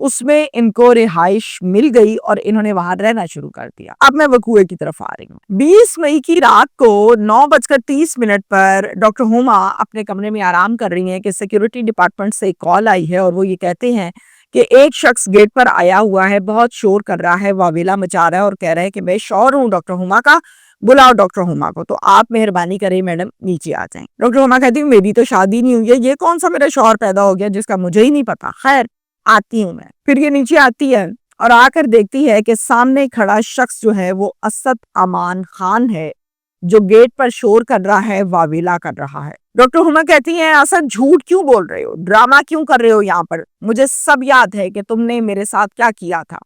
اس میں ان کو رہائش مل گئی اور انہوں نے وہاں رہنا شروع کر دیا۔ اب میں وقوعے کی طرف آ رہی ہوں۔ 20 مئی کی رات کو 9:30 پر ڈاکٹر ہما اپنے کمرے میں آرام کر رہی ہیں کہ سیکیورٹی ڈپارٹمنٹ سے ایک کال آئی ہے اور وہ یہ کہتے ہیں کہ ایک شخص گیٹ پر آیا ہوا ہے، بہت شور کر رہا ہے، واویلا مچا رہا ہے اور کہہ رہا ہے کہ میں شوہر ہوں ڈاکٹر ہما کا، بلاؤ ڈاکٹر ہما کو۔ تو آپ مہربانی کریں میڈم نیچے آ جائیں۔ ڈاکٹر ہما کہتی ہوں میری تو شادی نہیں ہوئی ہے، یہ کون سا میرا شوہر پیدا ہو گیا جس کا مجھے ہی نہیں پتا، خیر آتی ہوں میں۔ پھر یہ نیچے آتی ہے اور آ کر دیکھتی ہے کہ سامنے کھڑا شخص جو ہے وہ اسد امان خان ہے، جو گیٹ پر شور کر رہا ہے، واویلا کر رہا ہے۔ ڈاکٹر ہما کہتی ہیں اسد جھوٹ کیوں بول رہے ہو، ڈرامہ کیوں کر رہے ہو یہاں پر، مجھے سب یاد ہے کہ تم نے میرے ساتھ کیا کیا تھا،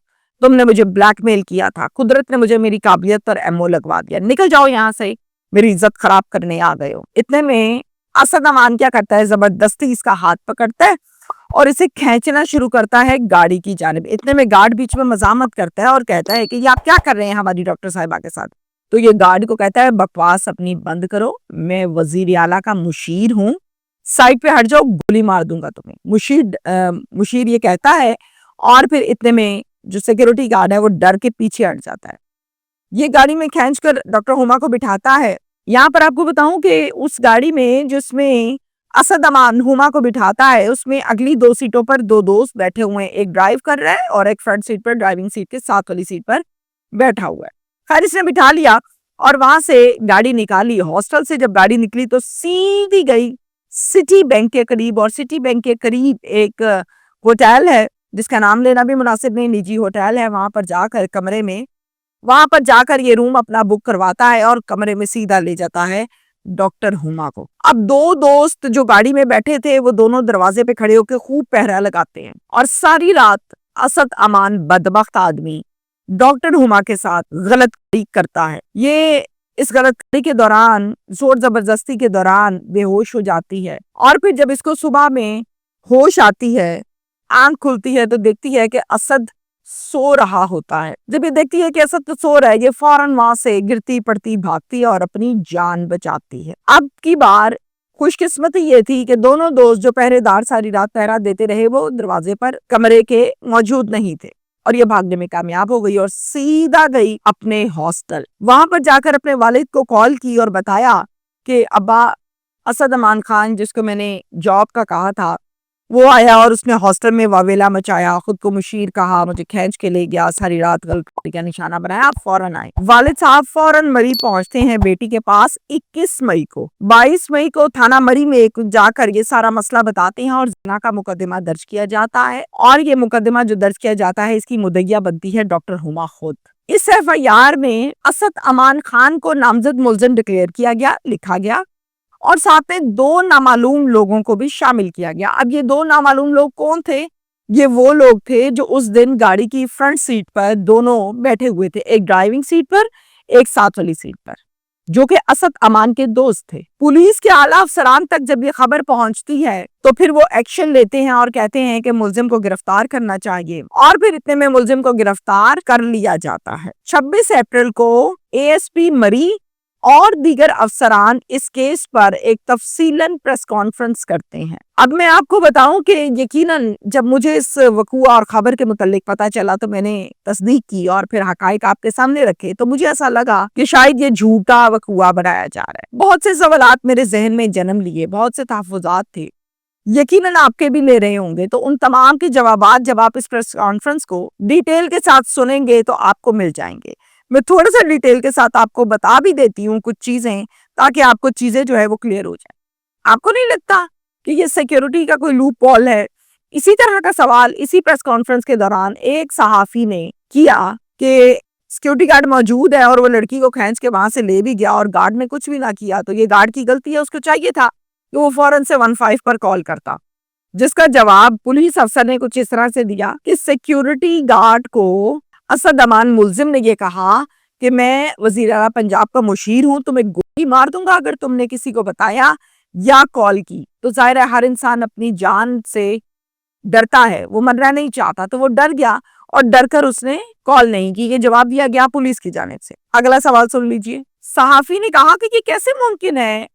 تم نے مجھے بلیک میل کیا تھا، قدرت نے مجھے میری قابلیت پر ایمو لگوا دیا، نکل جاؤ یہاں سے، میری عزت خراب کرنے آ گئے ہو۔ اتنے میں اسد امان کیا کرتا ہے، زبردستی اس کا ہاتھ پکڑتا ہے اور اسے کھینچنا شروع کرتا ہے گاڑی کی جانب۔ اتنے میں گارڈ بیچ میں مزاحمت کرتا ہے اور کہتا ہے کہ یہ آپ کیا کر رہے ہیں ہماری ڈاکٹر صاحبہ کے ساتھ۔ تو یہ گارڈ کو کہتا ہے بکواس اپنی بند کرو، میں وزیر اعلیٰ کا مشیر ہوں، سائڈ پہ ہٹ جاؤ، گولی مار دوں گا تمہیں۔ مشیر یہ کہتا ہے اور پھر اتنے میں جو سیکیورٹی گارڈ ہے وہ ڈر کے پیچھے ہٹ جاتا ہے۔ یہ گاڑی میں کھینچ کر ڈاکٹر ہما کو بٹھاتا ہے۔ یہاں پر آپ کو بتاؤں کہ اس گاڑی میں جس میں اسد امان ہما کو بٹھاتا ہے اس میں اگلی 2 سیٹوں پر 2 دوست بیٹھے ہوئے ہیں، ایک ڈرائیو کر رہا ہے اور ایک فرنٹ سیٹ پر ڈرائیونگ سیٹ کے ساتھ والی سیٹ پر بیٹھا ہوا ہے۔ خیر اس نے بٹھا لیا اور وہاں سے گاڑی نکالی۔ ہاسٹل سے جب گاڑی نکلی تو سیدھی گئی سٹی بینک کے قریب، اور سٹی بینک کے قریب ایک ہوٹل ہے جس کا نام لینا بھی مناسب نہیں، نجی ہوٹل ہے، وہاں پر جا کر کمرے میں یہ روم اپنا بک کرواتا ہے اور کمرے میں سیدھا لے جاتا ہے ڈاکٹر ہما کو۔ اب 2 دوست جو گاڑی میں بیٹھے تھے وہ دونوں دروازے پہ کھڑے ہو کے خوب پہرا لگاتے ہیں اور ساری رات اسد امان بدبخت آدمی ڈاکٹر ہما کے ساتھ غلط کاری کرتا ہے۔ یہ اس غلط کاری کے دوران زور زبردستی کے دوران بے ہوش ہو جاتی ہے اور پھر جب اس کو صبح میں ہوش آتی ہے، آنکھ کھلتی ہے تو دیکھتی ہے کہ اسد سو رہا ہوتا ہے۔ جب یہ دیکھتی ہے کہ اسد تو سو رہا ہے، یہ فوراً وہاں سے گرتی پڑتی بھاگتی ہے اور اپنی جان بچاتی ہے۔ اب کی بار خوش قسمتی یہ تھی کہ دونوں دوست جو پہرے دار ساری رات پہرا دیتے رہے وہ دروازے پر کمرے کے موجود نہیں تھے اور یہ بھاگنے میں کامیاب ہو گئی اور سیدھا گئی اپنے ہاسٹل۔ وہاں پر جا کر اپنے والد کو کال کی اور بتایا کہ ابا اسد امان خان جس کو میں نے جاب کا کہا تھا وہ آیا اور اس نے ہاسٹل میں واویلا مچایا، خود کو مشیر کہا، مجھے کھینچ کے لے گیا، ساری رات غلطی کا نشانہ بنایا۔ آپ فوراً آئے۔ والد صاحب فوراً مری پہنچتے ہیں بیٹی کے پاس 21 مئی کو۔ 22 مئی کو تھانہ مری میں جا کر یہ سارا مسئلہ بتاتے ہیں اور زنا کا مقدمہ درج کیا جاتا ہے، اور یہ مقدمہ جو درج کیا جاتا ہے اس کی مدعیہ بنتی ہے ڈاکٹر ہما خود۔ اس FIR میں اسد امان خان کو نامزد ملزم ڈکلیئر کیا گیا، لکھا گیا، اور ساتھ میں 2 نامعلوم لوگوں کو بھی شامل کیا گیا۔ اب یہ 2 نامعلوم لوگ کون تھے؟ یہ وہ لوگ تھے جو اس دن گاڑی کی فرنٹ سیٹ پر دونوں بیٹھے ہوئے تھے، ایک ڈرائیونگ سیٹ پر، ایک ساتھ والی سیٹ پر، جو کہ اسد امان کے دوست تھے۔ پولیس کے اعلیٰ افسران تک جب یہ خبر پہنچتی ہے تو پھر وہ ایکشن لیتے ہیں اور کہتے ہیں کہ ملزم کو گرفتار کرنا چاہیے، اور پھر اتنے میں ملزم کو گرفتار کر لیا جاتا ہے۔ 26 اپریل کو ASP مری اور دیگر افسران اس کیس پر ایک تفصیلاً پریس کانفرنس کرتے ہیں۔ اب میں آپ کو بتاؤں کہ یقیناً جب مجھے اس وقوع اور خبر کے متعلق پتہ چلا تو میں نے تصدیق کی اور پھر حقائق آپ کے سامنے رکھے، تو مجھے ایسا لگا کہ شاید یہ جھوٹا وقوع بنایا جا رہا ہے۔ بہت سے سوالات میرے ذہن میں جنم لیے، بہت سے تحفظات تھے، یقیناً آپ کے بھی لے رہے ہوں گے، تو ان تمام کے جوابات جب آپ اس پریس کانفرنس کو ڈیٹیل کے ساتھ سنیں گے تو آپ کو مل جائیں گے۔ میں تھوڑا سا ڈیٹیل کے ساتھ آپ کو بتا بھی دیتی ہوں کچھ چیزیں تاکہ آپ کو چیزیں جو ہے وہ کلیئر ہو جائیں۔ آپ کو نہیں لگتا کہ یہ سیکیورٹی کا کوئی لوپ ہول ہے؟ اسی طرح کا سوال اسی پریس کانفرنس کے دوران ایک صحافی نے کیا کہ سیکیورٹی گارڈ موجود ہے اور وہ لڑکی کو کھینچ کے وہاں سے لے بھی گیا اور گارڈ نے کچھ بھی نہ کیا، تو یہ گارڈ کی غلطی ہے، اس کو چاہیے تھا کہ وہ فوراً سے 15 پر کال کرتا، جس کا جواب پولیس افسر نے کچھ اس طرح سے دیا کہ سیکیورٹی گارڈ کو اسد امان ملزم نے یہ کہا کہ میں وزیر اعلیٰ پنجاب کا مشیر ہوں، تمہیں گولی مار دوں گا اگر تم نے کسی کو بتایا یا کال کی۔ تو ظاہر ہے ہر انسان اپنی جان سے ڈرتا ہے، وہ مرنا نہیں چاہتا، تو وہ ڈر گیا اور ڈر کر اس نے کال نہیں کی۔ یہ جواب دیا گیا پولیس کی جانب سے۔ اگلا سوال سن لیجئے۔ صحافی نے کہا کہ یہ کیسے ممکن ہے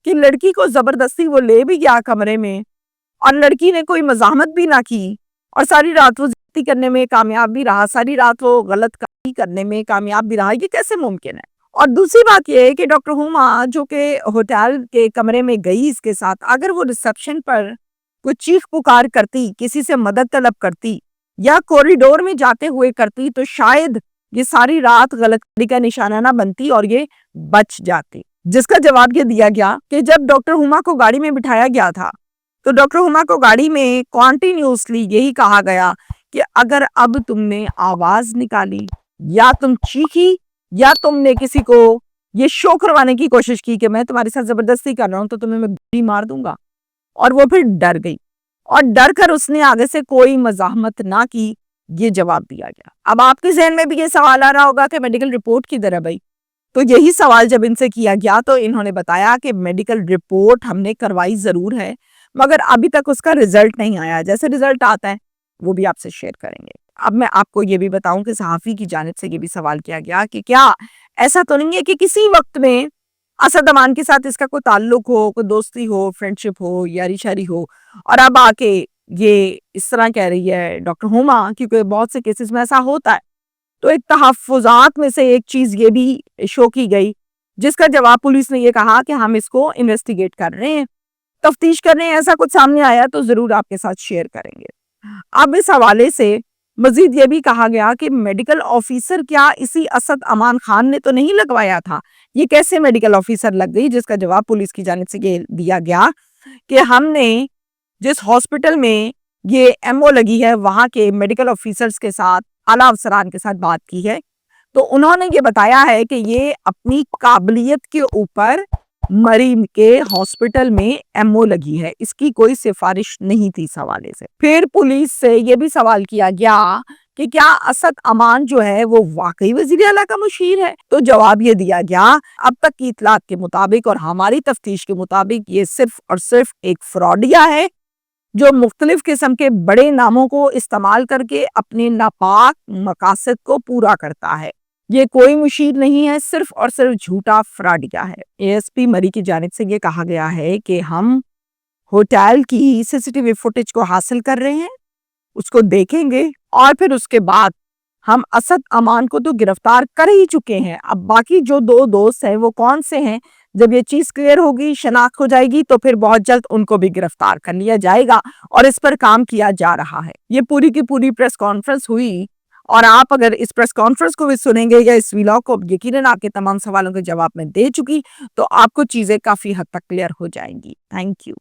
کہ لڑکی کو زبردستی وہ لے بھی گیا کمرے میں اور لڑکی نے کوئی مزاحمت بھی نہ کی اور ساری رات وہ کرنے میں کامیاب بھی رہا, ساری رات وہ غلط کاری کرنے میں کامیاب بھی رہا. یہ کیسے ممکن ہے؟ اور دوسری بات یہ ہے کہ ڈاکٹر ہما جو کہ ہوٹل کے کمرے میں گئی اس کے ساتھ, اگر وہ ریسپشن پر کوئی چیخ پکار کرتی, کسی سے مدد طلب کرتی یا کوریڈور میں جاتے ہوئے کرتی تو شاید یہ ساری رات غلط کاری کا نشانہ نہ بنتی اور یہ بچ جاتی. جس کا جواب یہ دیا گیا کہ جب ڈاکٹر ہما کو گاڑی میں بٹھایا گیا تھا تو ڈاکٹر ہما کو گاڑی میں کنٹینیوسلی یہی کہا گیا کہ اگر اب تم نے آواز نکالی یا تم چیخی یا تم نے کسی کو یہ شو کروانے کی کوشش کی کہ میں تمہارے ساتھ زبردستی کر رہا ہوں تو تمہیں میں گولی مار دوں گا. اور وہ پھر ڈر گئی اور ڈر کر اس نے آگے سے کوئی مزاحمت نہ کی. یہ جواب دیا گیا. اب آپ کے ذہن میں بھی یہ سوال آ رہا ہوگا کہ میڈیکل رپورٹ کی طرح بھائی, تو یہی سوال جب ان سے کیا گیا تو انہوں نے بتایا کہ میڈیکل رپورٹ ہم نے کروائی ضرور ہے مگر ابھی تک اس کا رزلٹ نہیں آیا. جیسے رزلٹ آتا ہے وہ بھی آپ سے شیئر کریں گے. اب میں آپ کو یہ بھی بتاؤں کہ صحافی کی جانب سے یہ بھی سوال کیا گیا کہ کیا ایسا تو نہیں ہے کہ کسی وقت میں اسد امان کے ساتھ اس کا کوئی تعلق ہو, کوئی دوستی ہو, فرینڈشپ ہو, یاری شاری ہو, اور اب آ کے یہ اس طرح کہہ رہی ہے ڈاکٹر ہما, کیونکہ بہت سے کیسز میں ایسا ہوتا ہے. تو ایک تحفظات میں سے ایک چیز یہ بھی شو کی گئی جس کا جواب پولیس نے یہ کہا کہ ہم اس کو انویسٹیگیٹ کر رہے ہیں, تفتیش کر رہے ہیں. ایسا کچھ سامنے آیا تو ضرور آپ کے ساتھ شیئر کریں گے. اب اس حوالے سے مزید یہ بھی کہا گیا کہ میڈیکل آفیسر کیا اسی اسد امان خان نے تو نہیں لگوایا تھا, یہ کیسے میڈیکل آفیسر لگ گئی؟ جس کا جواب پولیس کی جانب سے یہ دیا گیا کہ ہم نے جس ہاسپٹل میں یہ ایم او لگی ہے وہاں کے میڈیکل آفیسرز کے ساتھ, اعلیٰ افسران کے ساتھ بات کی ہے تو انہوں نے یہ بتایا ہے کہ یہ اپنی قابلیت کے اوپر مریض کے ہاسپٹل میں ایم او لگی ہے, اس کی کوئی سفارش نہیں تھی اس حوالے سے. پھر پولیس سے یہ بھی سوال کیا گیا کہ کیا اسد امان جو ہے وہ واقعی وزیر اعلیٰ کا مشیر ہے؟ تو جواب یہ دیا گیا اب تک کی اطلاعات کے مطابق اور ہماری تفتیش کے مطابق یہ صرف اور صرف ایک فراڈیا ہے جو مختلف قسم کے بڑے ناموں کو استعمال کر کے اپنے ناپاک مقاصد کو پورا کرتا ہے. یہ کوئی مشیر نہیں ہے, صرف اور صرف جھوٹا فراڈیا ہے. اے ایس پی مری کی جانب سے یہ کہا گیا ہے کہ ہم ہوٹل کی سی سی ٹی وی فوٹیج کو حاصل کر رہے ہیں, اس کو دیکھیں گے اور پھر اس کے بعد ہم اسد امان کو تو گرفتار کر ہی چکے ہیں. اب باقی جو دو دوست ہیں وہ کون سے ہیں, جب یہ چیز کلیئر ہوگی, شناخت ہو جائے گی تو پھر بہت جلد ان کو بھی گرفتار کر لیا جائے گا اور اس پر کام کیا جا رہا ہے. یہ پوری کی پوری پریس کانفرنس ہوئی اور آپ اگر اس پریس کانفرنس کو بھی سنیں گے یا اس ویلاگ کو, یقیناً آپ کے تمام سوالوں کے جواب میں دے چکی تو آپ کو چیزیں کافی حد تک کلیئر ہو جائیں گی. Thank you.